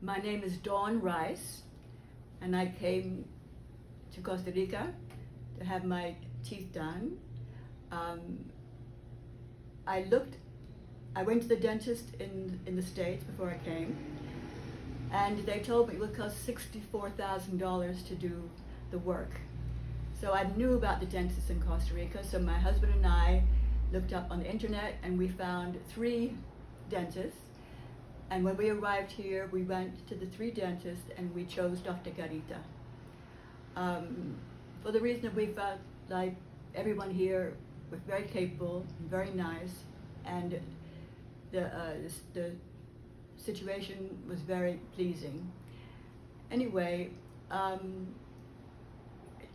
My name is Dawn Rice, and I came to Costa Rica to have my teeth done. I went to the dentist in the States before I came, and they told me it would cost $64,000 to do the work. So I knew about the dentists in Costa Rica, so my husband and I looked up on the internet and we found 3 dentists. And when we arrived here, we went to the 3 dentists and we chose Dr. Garita. For the reason that we felt like everyone here was very capable, very nice, and the situation was very pleasing. Anyway, it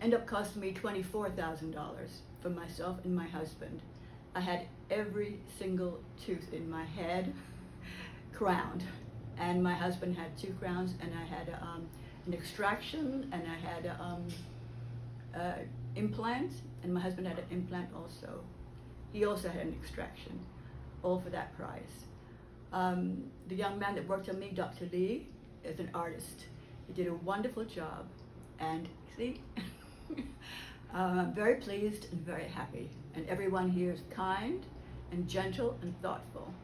ended up costing me $24,000 for myself and my husband. I had every single tooth in my head crowned, and my husband had 2 crowns, and I had an extraction, and I had implant, and my husband had an implant also. He also had an extraction, all for that price. The young man that worked on me, Dr. Lee, is an artist. He did a wonderful job, and see, I'm very pleased and very happy, and everyone here is kind and gentle and thoughtful.